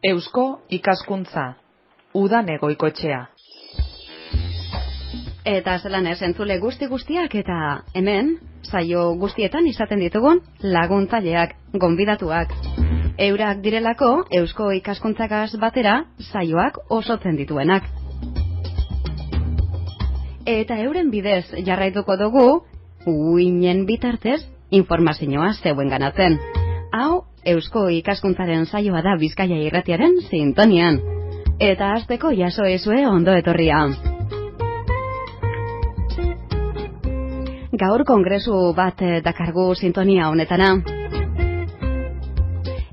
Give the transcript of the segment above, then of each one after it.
Eusko ikaskuntza, udan egoikoetxea. Eta zelan ez entzule guztiak eta hemen, saio guztietan izaten ditugun laguntzaileak, gonbidatuak. Eurak direlako Eusko ikaskuntzagaz batera saioak osotzen dituenak. Eta euren bidez jarraituko dugu, uinen bitartez, informazioa zeuen ganatzen. Hau, Eusko ikaskuntzaren saioa da Bizkaia Irratiaren sintonian. Eta hasteko jaso ezue ondo etorria. Gaur kongresu bat dakargu sintonia honetana.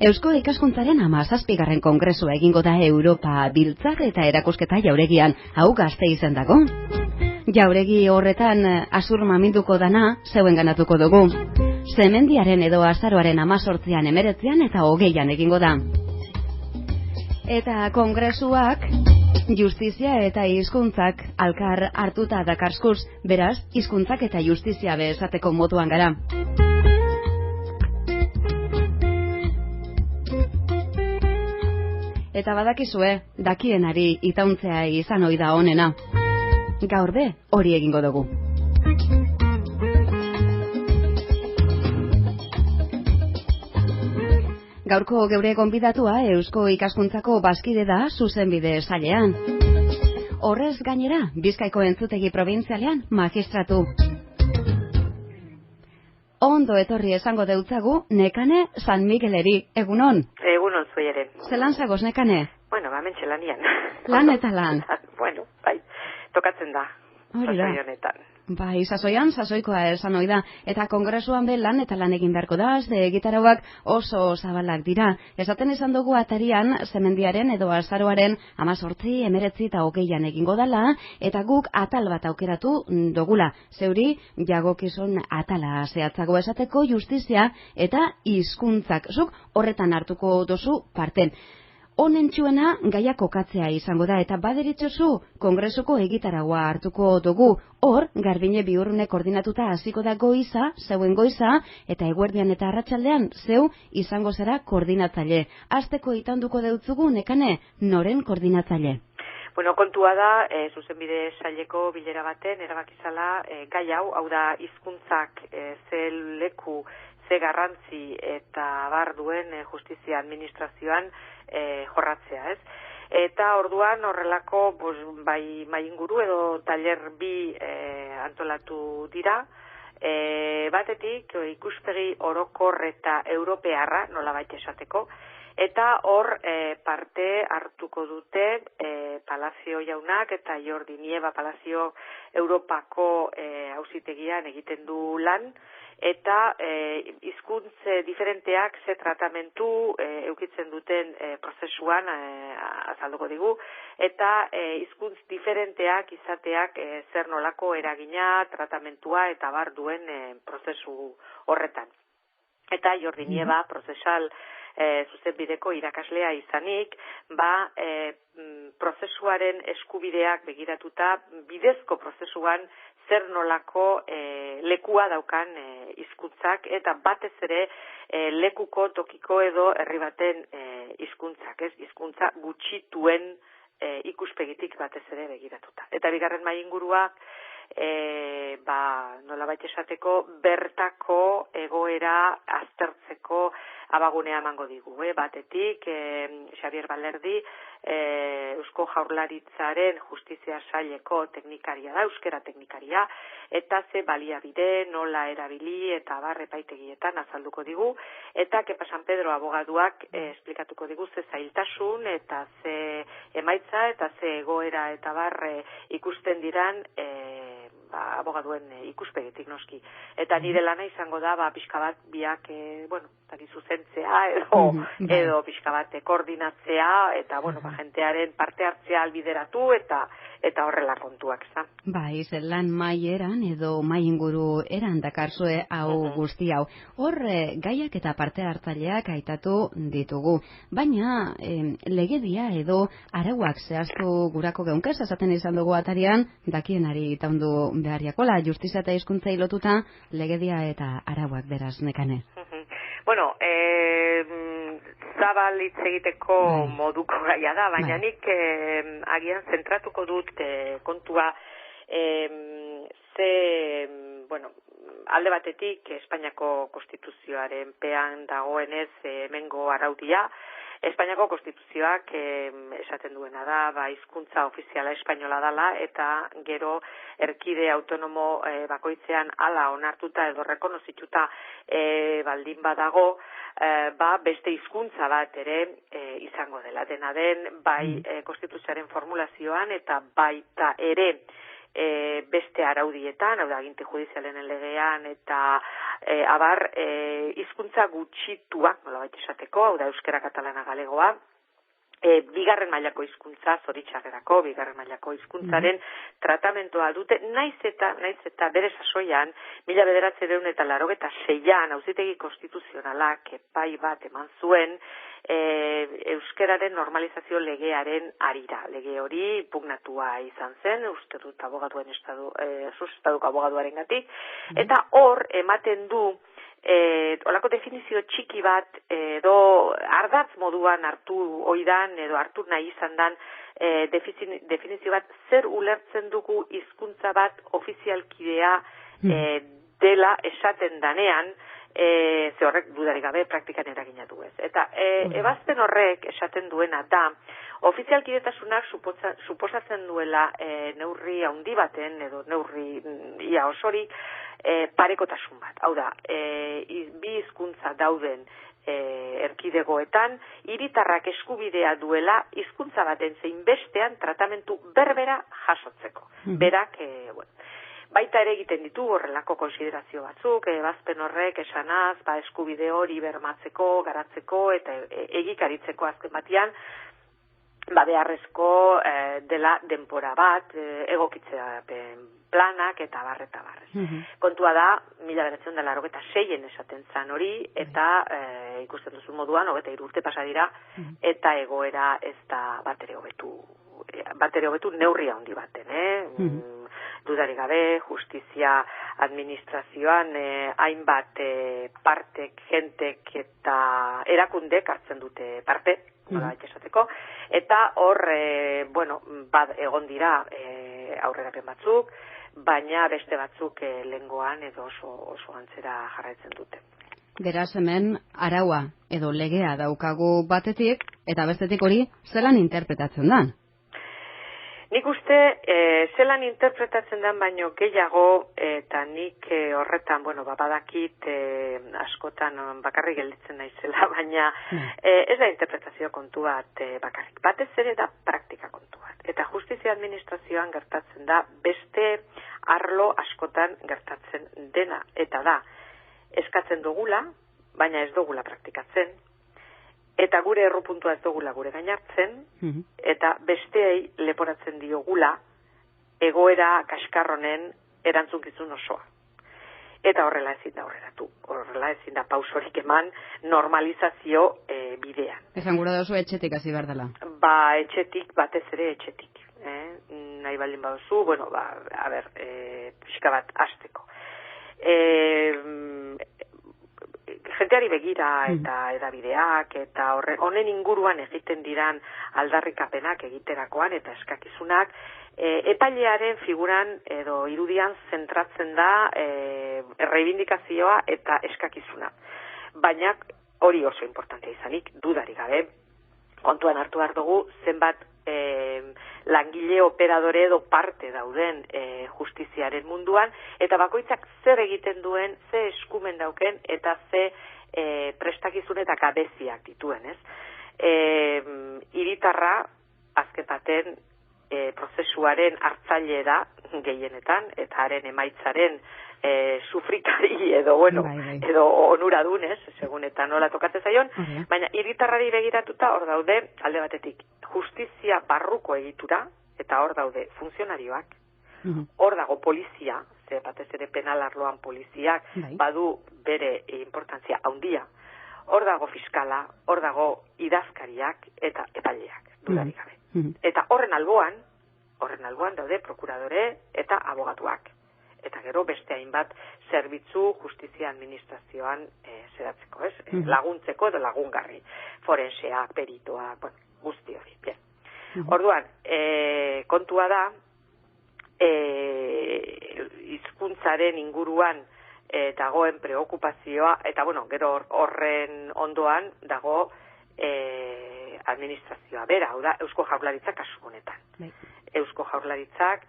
Eusko ikaskuntzaren 17. kongresua egingo da Europa Biltzar eta erakusketa jauregian, hau Gasteizen dago. Jauregi horretan azur maminduko dana zeuen ganatuko dugu. Zemendiaren edo azaroaren 18an, 19an eta 20an egingo da. Eta kongresuak justizia eta hizkuntzak alkar hartuta dakarskuz, beraz, hizkuntzak eta justizia bezateko moduan gara. Eta badakizue, dakienari itauntzea izan ohi da onena. Gaur be, hori egingo dugu. Gaurko geure gonbidatua Eusko ikaskuntzako bazkide da zuzenbide sailean. Horrez gainera, Bizkaiko entzutegi probintzialean magistratu. Ondo etorri esango deutzagu Nekane San Migueleri, egunon? Egunon zui ere. Zelan zagoz, Nekane? Bueno, mentxe lanian. Lan eta lan. Bueno, bai, tokatzen da. Hori da. Sasoi honetan. Bai, sasoian, sasoikoa esan ohi da. Eta kongresuan be lan eta lan egin beharko da, ze gitarauak oso zabalak dira. Esaten izan dugu atarian, zemendiaren edo azaroaren 18, 19 eta 20an egingo dala, eta guk atal bat aukeratu dugula. Zeuri, jagokizun atala zehatzago esateko justizia eta hizkuntzak. Zuk horretan hartuko dozu parte. Honen txuena gaia kokatzea izango da, eta baderitzozu kongresuko egitaragua hartuko dugu. Hor, Garbine Biurrune koordinatuta hasiko da goiza, zeuen goiza, eta eguerdian eta arratsaldean zeu izango zara koordinatzaile. Hasteko itanduko deutzugu, Nekane, noren koordinatzaile? Bueno, kontua da, zuzenbide saileko bilera baten, erabakizala gai hau da hizkuntzak ze leku, ze garrantzi eta bar duen justizia administrazioan jorratzea, ez? Eta orduan horrelako bai mainguru edo taller bi antolatu dira. Batetik ikuspegi orokor eta europearra, nolabait esateko, eta hor parte hartuko dute Palazio jaunak eta Jordi Nieva Palazio Europako auzitegian egiten du lan, eta hizkuntz diferenteak ze tratamentu eukitzen duten prozesuan azalduko digu, eta hizkuntz diferenteak izateak zer nolako eragina, tratamentua eta bar duen prozesu horretan. Eta Jordi Nieva prozesal zuzenbideko irakaslea izanik, prozesuaren eskubideak begiratuta bidezko prozesuan zer nolako lekua daukan hizkuntzak eta batez ere lekuko, tokiko edo herri baten hizkuntzak, ez? Hizkuntza gutxituen ikuspegitik batez ere begiratuta. Eta bigarren mainguruak nolabait esateko bertako egoera aztertzeko abagunea emango digu. Batetik, Xabier Balerdi, Eusko Jaurlaritzaren justizia saileko teknikaria da, euskera teknikaria, eta ze baliabide nola erabili eta bar epaitegietan azalduko digu, eta Kepa San Pedro abogaduak esplikatuko digu ze zailtasun eta ze emaitza eta ze egoera eta bar ikusten diran abogaduen ikuspegitik noski. Eta nire lana izango da, pixka bat biak, zuzentzea edo pixka bat koordinatzea, eta, jentearen parte hartzea albideratu eta horrela kontuak, za. Bai, lan maieran edo mai inguru eran dakarzue hau guzti hau. Hor, gaiak eta parte hartzaileak aitatu ditugu. Baina, legedia edo arauak zehaztu gurako geunkez, esaten izan dugu atarian, dakienari taundu behariakola, justizia eta hizkuntzei lotuta, legedia eta arauak beraz, Nekane. Bueno, zabal hitz egiteko moduko gaia da, baina nik agian zentratuko dut kontua alde batetik Espainiako Konstituzioaren pean dagoenez hemengo araudia. Espainiako Konstituzioak esaten duena da, hizkuntza ofiziala espainola dela, eta gero erkide autonomo bakoitzean hala onartuta edo rekonozituta baldin badago, beste hizkuntza bat ere izango dela. Dena den, bai Konstituzioaren formulazioan eta baita ere beste araudietan, hau da, aginte judizialen legean eta hizkuntza gutxituak, nolabait esateko, hau da, euskera, katalana, galegoa, bigarren mailako hizkuntza, zoritxarrerako, bigarren mailako hizkuntzaren tratamentoa dute, naiz eta bere sasoian, 1986an, Auzitegi Konstituzionalak epai bat eman zuen, euskeraren normalizazio legearen arira. Lege hori pugnatua izan zen, uste dut abogaduen estatuko abogaduarengatik, eta hor ematen du olako definizio txiki bat edo ardatz moduan hartu oidan edo hartu nahi izan dan definizio bat zer ulertzen dugu hizkuntza bat ofizialkidea dela esaten danean, ze horrek dudarik gabe praktikan eragina du ez. Eta ebazpen horrek esaten duena da, ofizialkidetasunak suposatzen duela neurri handi baten edo neurri ia osorik parekotasun bat. Hau da, bi hizkuntza dauden erkidegoetan, hiritarrak eskubidea duela hizkuntza baten zein bestean tratamentu berbera jasotzeko. Berak, baita ere egiten ditu horrelako konsiderazio batzuk, ebazpen horrek esanaz, eskubide hori bermatzeko, garatzeko eta egikaritzeko azken batean, beharrezko dela denbora bat, egokitzeapen planak eta barrez. Kontua da, 1986en esaten zan hori, eta ikusten duzu moduan, 23 urte pasa dira, eta egoera ez da bat ere hobetu neurri handi baten, dudarik gabe, justizia administrazioan hainbat partek, jentek eta erakundek hartzen dute parte, esateko, eta hor, egon dira aurrerapen batzuk, baina beste batzuk lehengoan edo oso antzera jarraitzen dute. Beraz hemen araua edo legea daukagu batetik, eta bestetik hori zelan interpretatzen da? Nik uste, zelan interpretatzen den baino gehiago, eta nik horretan, badakit askotan bakarrik gelditzen naizela, baina ez da interpretazio kontu bat bakarrik. Batez ere da praktika kontu bat. Eta justizia administrazioan gertatzen da beste arlo askotan gertatzen dena. Eta da, eskatzen dugula, baina ez dugula praktikatzen. Eta gure errupuntua ez dugula gure gainartzen, eta besteei leporatzen diogula egoera kaskarronen erantzunkizun osoa. Eta horrela ezin da horreratu, horrela ezin da pausorik eman normalizazio bidean. Esan gura dozu etxetik hasi behar dela. Etxetik, batez ere etxetik. Nahi baldin baduzu, pixka bat hasteko. Jenteari begira eta edabideak eta honen inguruan egiten diran aldarrikapenak egiterakoan eta eskakizunak epailearen figuran edo irudian zentratzen da erreibindikazioa eta eskakizuna. Baina hori oso importantea izanik, dudarik gabe, kontuan hartu behar dugu zenbat langile operadore edo parte dauden justiziaren munduan, eta bakoitzak zer egiten duen, ze eskumen dauken, eta ze prestakizun eta gabeziak dituen, ez? Hiritarra, azken baten, prozesuaren hartzaile da gehienetan, eta haren emaitzaren sufrikari edo onuradun, ez? Segun eta nola tokatzen zaion, baina hiritarrari begiratuta hor daude, alde batetik, justizia barruko egitura, eta hor daude funtzionarioak, hor dago polizia, ze batez ere penal arloan poliziak badu bere importantzia handia, hor dago fiskala, hor dago idazkariak eta epaileak, dudarik gabe. Eta horren alboan daude prokuradore eta abogatuak. eta gero beste hainbat zerbitzu justizia administrazioan zeratzeko, ez? Laguntzeko edo lagungarri, forenseak, peritoak, bueno, guzti hori, bien. Orduan, kontua da, hizkuntzaren inguruan dagoen preokupazioa, eta bueno, gero horren ondoan dago administrazioa bera, hau da, Eusko Jaurlaritzak kasu honetan. Eusko Jaurlaritzak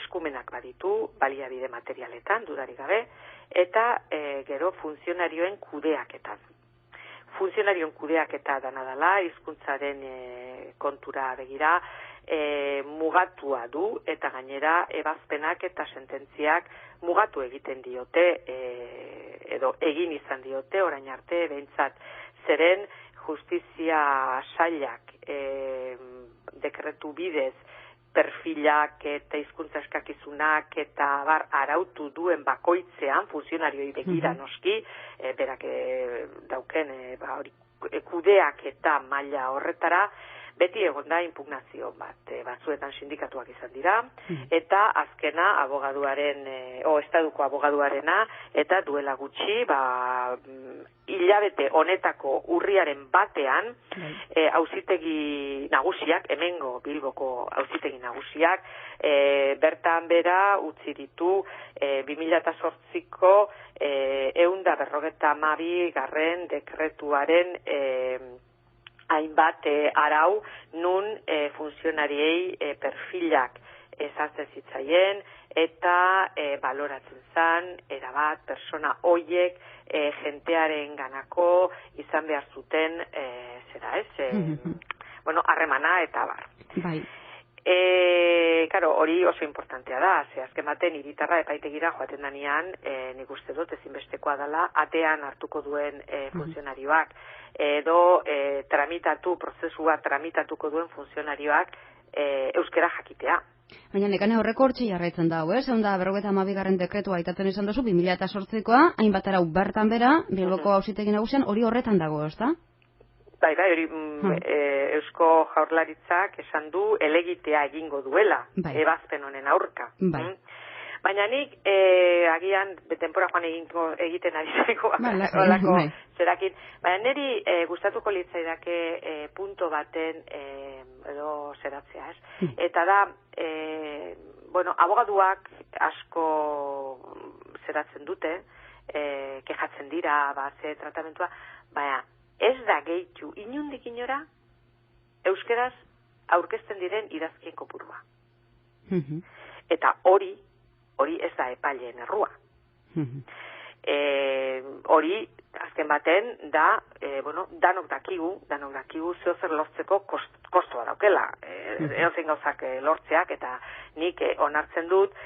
eskumenak baditu, baliabide materialetan, dudarik gabe, eta gero funtzionarioen kudeaketan. Funtzionarioen kudeaketa dana dela, hizkuntzaren kontura begira, mugatua du, eta gainera ebazpenak eta sententziak mugatu egiten diote, edo egin izan diote, orain arte, behintzat, zeren justizia sailak dekretu bidez perfilak eta hizkuntza eskakizunak eta arautu duen bakoitzean, funtzionarioi begira noski, berak dauken kudeak eta maila horretara, beti egon da impugnazio bat, batzuetan sindikatuak izan dira, eta azkena estaduko abogaduarena, eta duela gutxi, hilabete honetako urriaren batean, auzitegi nagusiak, hemengo Bilboko auzitegi nagusiak, bertan bera utzi ditu 2008ko 152 garren dekretuaren hainbat arau nun funtzionariei perfilak ezartzen zitzaien eta baloratzen zan erabat persona hoiek jentearen ganako izan behar zuten harremana eta bar. Bai. Claro, hori oso importantea da, azken baten hiritarra epaitegira joaten danean, nik uste dut ezinbestekoa dela, atean hartuko duen funtzionarioak, edo prozesua tramitatuko duen funtzionarioak euskera jakitea. Baina nekane horreko hortxe jarraitzen dago, ez? Onda 52. dekretua aitatzen izan duzu, 2008koa, hainbat arau bertan bera, Bilboko auzitegi nagusian, hori horretan dago, ez da? Bai, hori Eusko Jaurlaritzak esan du elegitea egingo duela, ebazpen honen aurka. Baina nik, agian, denpora joan egiten ari zaiko, olako zerakin, baina niri gustatuko litzaidake punto baten edo zeratzea, ez? Eta da, abogaduak asko zeratzen dute, kejatzen dira, ze tratamentua, baina, ez da gehitu inundik inora euskeraz aurkezten diren idazkien kopurua. Eta hori ez da epaileen errua. Hori, azken baten, da, danok dakigu zeozer lortzeko kostoa daukela. Edozein gauzak lortzeak, eta nik onartzen dut,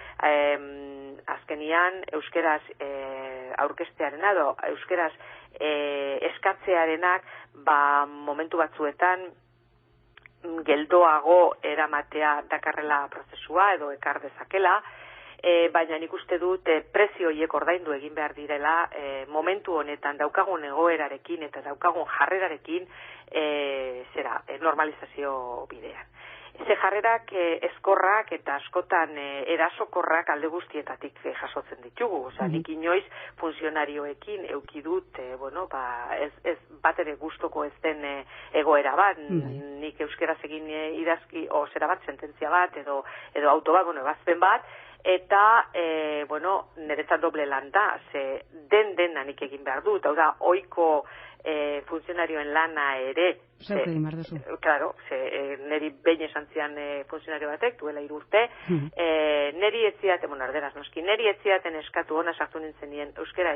azkenian euskeraz aurkestearena edo euskeraz eskatzearenak momentu batzuetan geldoago eramatea dakarrela prozesua edo ekar dezakela, baina nik uste dut prezio horiek ordaindu egin behar direla momentu honetan daukagun egoerarekin eta daukagun jarrerarekin normalizazio bidean. Ze jarrerak ezkorrak eta askotan erasokorrak alde guztietatik jasotzen ditugu. Nik inoiz funtzionarioekin eukidut, ez bat ere gustoko ez den egoera bat, nik euskeraz egin idazki, bat, sententzia bat, edo auto bat, ebazpen bat, eta, niretzat doble lan da, ze den nik egin behar dut, hau da, ohiko funtzionarioen lana ere, claro, neri behin esan zian funtzionario batek, duela 3 urte, neri etziaten, erderaz noski, neri etziaten eskatu hona sartu nintzen nien euskera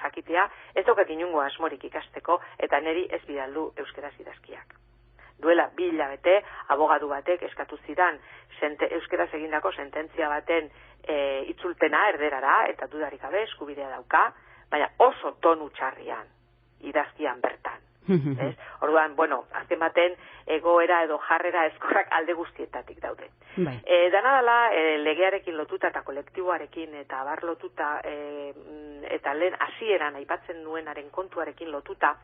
jakitea, ez daukat inungo asmorik ikasteko, eta neri ez bidaldu euskaraz idazkiak. Duela 2 hilabete, abogadu batek eskatu zidan euskaraz egindako sententzia baten itzulpena erderara, eta dudarik gabe eskubidea dauka, baina oso tonu txarrian idazkian bertan. Orduan, azken baten egoera edo jarrera ezkorrak alde guztietatik daude. Dana dela, legearekin lotuta eta kolektiboarekin eta abar lotuta eta lehen hasieran aipatzen nuenaren kontuarekin lotuta,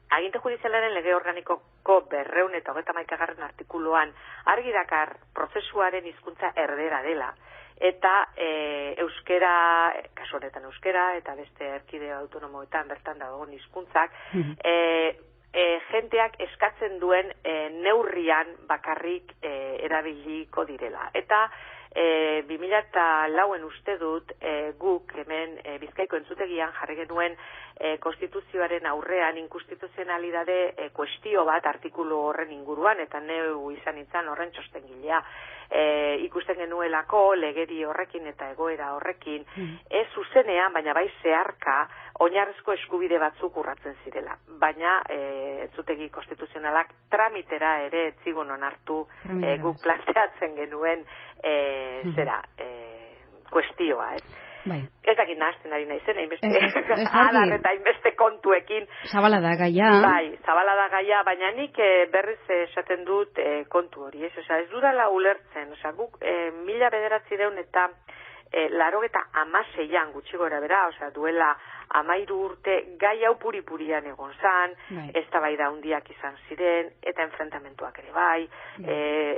aginte judizialaren lege organikoko 231. artikuluan argi dakar prozesuaren hizkuntza erdera dela, eta euskera, kasu honetan euskera, eta beste erkidego autonomoetan bertan dagoen hizkuntzak, jenteak eskatzen duen neurrian bakarrik erabiliko direla. Eta 2004 uste dut guk hemen Bizkaiko entzutegian jarri genuen konstituzioaren aurrean inkonstituzionalidade kuestio bat artikulu horren inguruan, eta neu izan nintzen horren txostengilea. Ikusten genuelako legedi horrekin eta egoera horrekin ez zuzenean, baina bai zeharka oinarrizko eskubide batzuk urratzen zirela. Baina entzutegi konstituzionalak tramitera ere etzigun onartu guk planteatzen genuen kuestioa, Bai. Ez dakit nahazten ari naizen, adar eta hainbeste kontuekin. Zabala da gaia. Bai, zabala da gaia, baina nik berriz esaten dut kontu hori, ez dudala ulertzen, guk 1996 eta 96an gutxi gora bera, duela 13 urte gai hau puri-purian egon zan, eztabaida handiak izan ziren, eta enfrentamentuak ere bai,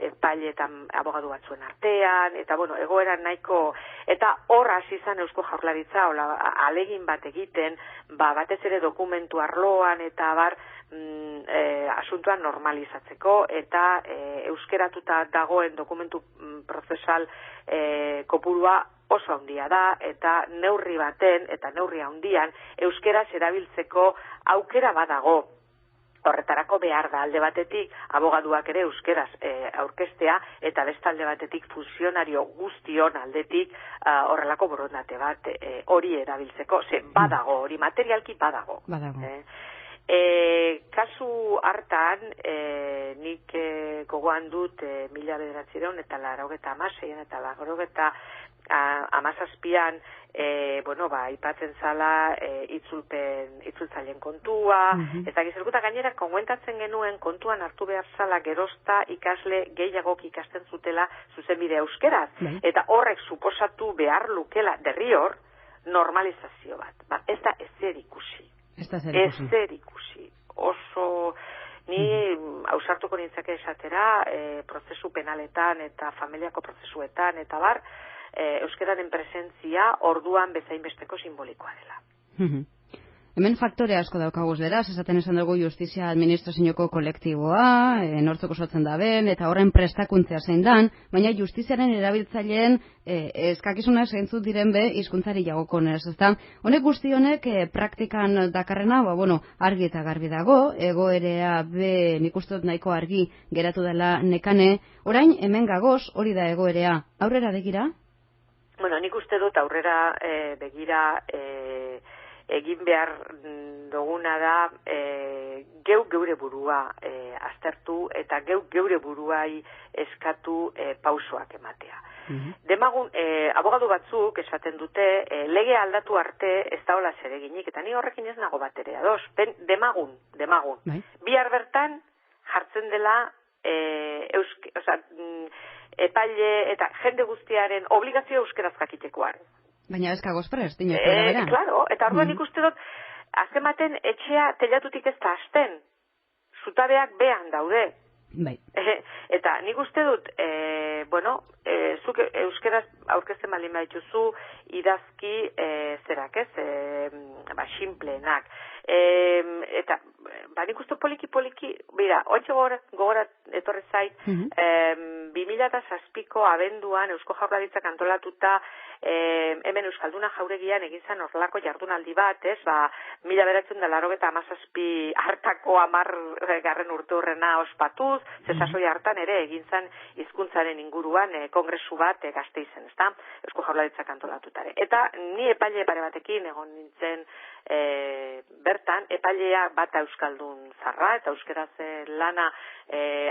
epaile eta abogadu batzuen artean, eta egoera nahiko, eta hor hasi izan Eusko Jaurlaritza, alegin bat egiten, batez ere dokumentu arloan, eta asuntoan normalizatzeko, eta euskeratuta dagoen dokumentu prozesal kopurua oso handia da, eta neurri baten, eta neurri handian, euskeraz erabiltzeko aukera badago. Horretarako behar da alde batetik, abogaduak ere euskeraz aurkeztea, eta beste alde batetik funtzionario guztion aldetik horrelako borondate bat hori erabiltzeko. Badago, hori materialki badago. Kasu hartan, nik gogoan dut 1996 eta 96 eta 97an, aipatzen zala itzultzaileen kontua, eta gizerkuta gainera konguentatzen genuen kontuan hartu behar zala gerozta ikasle gehiagok ikasten zutela zuzenbide euskeraz, eta horrek suposatu behar lukela derrior normalizazio bat. Ez da ezer ikusi. Ezer ikusi. Oso, ni ausartuko nintzake esatera, prozesu penaletan eta familiako prozesuetan, eta euskararen presentzia orduan bezainbesteko simbolikoa dela. Hemen faktore asko daukaguz beraz, esaten esan dugu justizia administrazioko kolektiboa, nortzuk osatzen da ben, eta horren prestakuntzea zein dan, baina justiziaren erabiltzaileen eskakizunak zeintzuk diren be hizkuntzari jagokonez, ezta? Honek guzti honek praktikan dakarrena, argi eta garbi dago, egoerea be nik uste dut nahiko argi geratu dela nekane, orain hemen gagoz hori da egoerea, aurrera begira? Nik uste dut aurrera begira egin behar duguna da geure burua aztertu eta geure buruai eskatu pausoak ematea. Demagun, abogadu batzuk esaten dute lege aldatu arte ez daola zereginik, eta ni horrekin ez nago bat ere ados. Demagun. Bihar bertan jartzen dela epaile eta jende guztiaren obligazio euskeraz jakitekoan. Baina ez kagoz prest, inoiz bera. Claro, eta orduan ikuste dut, azkematen etxea telatutik ez da hasten, zutabeak behan daude. Eta nik uste dut, zuk euskeraz aurkezten baldin badituzu idazki zerak ez, sinpleenak. Eta, nik uste poliki, bera, oitxe gogorat etorri zait, 2007ko abenduan Eusko Jaurlaritzak antolatuta hemen Euskalduna Jauregian egin zen horrelako jardunaldi bat, 1997 hartako 10. urteurrena ospatuz, sasoi hartan ere egin zen hizkuntzaren inguruan kongresu bat Gasteizen, ezta? Eusko Jaurlaritzak antolatutare. Eta ni epaile pare batekin egon nintzen bertan, epailea bata euskaldun zarra eta euskeraz lana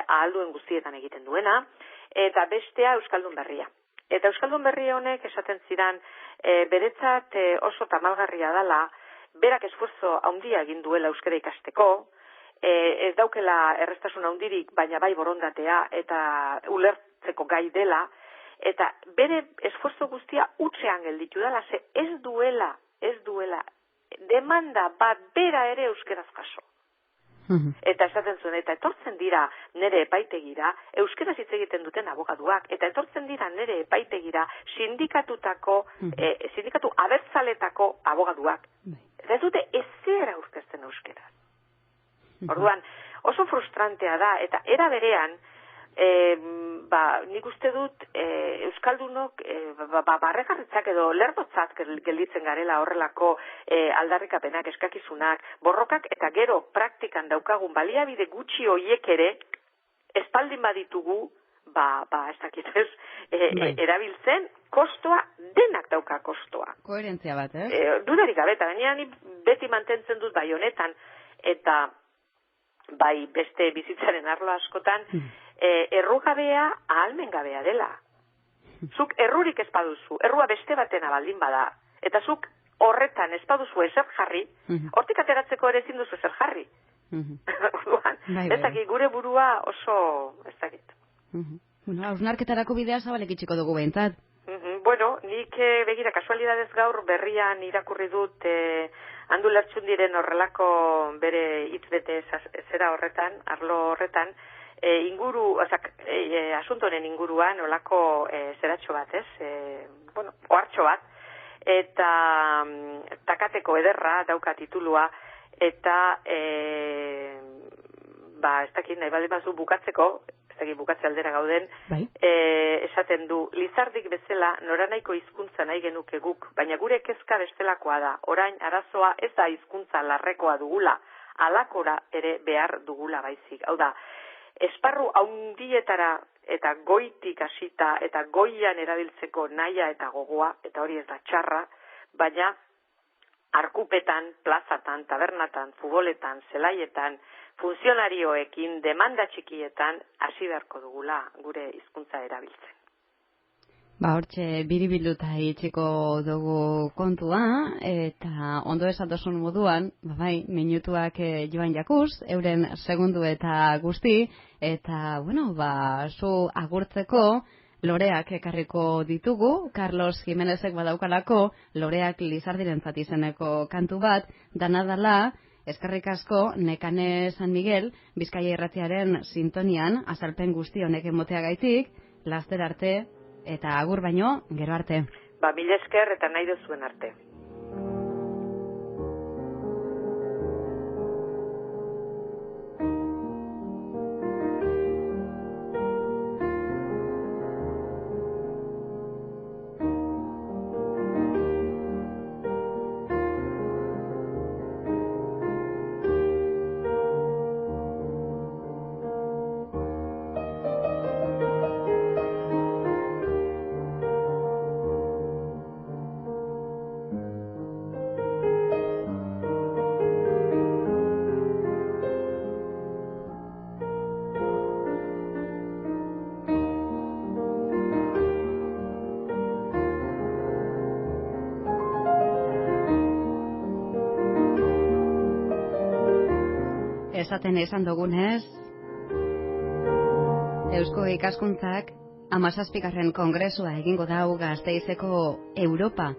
ahalduen guztietan egiten duena, eta bestea euskaldun berria. Eta euskaldun berri honek esaten zidan beretzat oso tamalgarria dela, berak esfuerzo handia egin duela euskara ikasteko, ez daukela errestasun handirik, baina bai borondatea eta ulertzeko gai dela, eta bere esfuerzo guztia utzean gelditu dela, ze ez duela demanda bat bera ere euskeraz jaso. Eta esaten zuen, eta etortzen dira nire epaitegira, euskeraz hitz egiten duten abogaduak, eta etortzen dira nire epaitegira sindikatu abertzaletako abogaduak. Eta ez dute ezera aurkezten euskeraz. Orduan, oso frustrantea da, eta era berean, nik uste dut euskaldunok barregarritzak edo lerdotzat gelditzen garela horrelako aldarrikapenak, eskakizunak, borrokak, eta gero praktikan daukagun baliabide gutxi hoiek ere espaldin baditugu, ez dakit ez, erabiltzen, kostoa, denak dauka kostoa. Koherentzia bat, Dudarik gabe, eta baina ni beti mantentzen dut bai honetan, eta bai beste bizitzaren arlo askotan, errugabea ahalmengabea dela. Zuk errurik ez baduzu, errua beste batena baldin bada, eta zuk horretan ez baduzu ezer jarri, hortik ateratzeko ere ezin duzu ezer jarri. Ez dakit, gure burua oso, ez dakit. Hausnarketarako bidea zabalek itxiko dugu behintzat. Bueno, nik begira, kasualidadez gaur berrian irakurri dut Andu Lertxundiren horrelako bere hitzbete zera horretan, arlo horretan, asuntoren inguruan olako zeratxo bat, ohartxo bat, eta takateko ederra dauka titulua, eta ez dakit nahi baldin bazu bukatzeko, bukatze aldera gauden, esaten du, Lizardik bezala noranahiko hizkuntza nahi genuke guk, baina gure kezka bestelakoa da, orain arazoa ez da hizkuntza larrekoa dugula, alakora ere behar dugula baizik. Hau da, esparru haundietara eta goitik hasita eta goian erabiltzeko naia eta gogoa, eta hori ez da txarra, baina arkupetan, plazatan, tabernatan, futboletan, zelaietan, funtzionarioekin, demanda txikietan, hasi beharko dugula gure hizkuntza erabiltzen. Hortxe, biribilduta itxiko dugu kontua, eta ondo esatosun moduan, minutuak joan jakuz, euren segundu eta guzti, eta, zu agurtzeko, loreak ekarriko ditugu, Carlos Jimenezek badaukalako, loreak Lizardirentzat izeneko kantu bat, danadala, eskerrik asko, Nekane San Miguel, Bizkaia Irratiaren sintonian, azalpen guzti honek emoteagaitik, laster arte, eta agur baino, gero arte. Mila esker eta nahi duzuen arte. Esaten esan dugunez, Eusko Ikaskuntzak 17. Kongresua egingo dau Gasteizeko Europa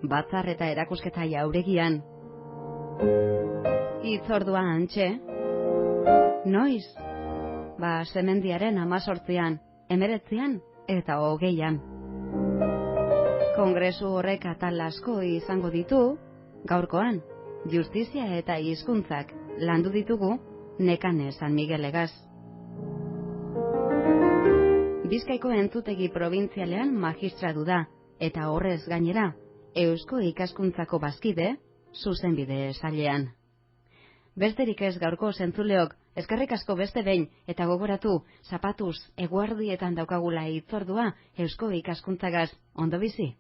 batzar eta erakusketa jauregian. Hitzordua hantxe, noiz? Semendiaren 18an, 19an eta 20an. Kongresu horrek atal asko izango ditu, gaurkoan, justizia eta hizkuntzak landu ditugu Nekane San Miguelegaz. Bizkaiko entzutegi probintzialean magistratu da, eta horrez gainera, Eusko Ikaskuntzako bazkide, zuzenbide sailean. Besterik ez gaurko zentzuleok, eskerrik asko beste behin, eta gogoratu, zapatuz, eguardietan daukagula hitzordua Eusko Ikaskuntzagaz, ondo bizi?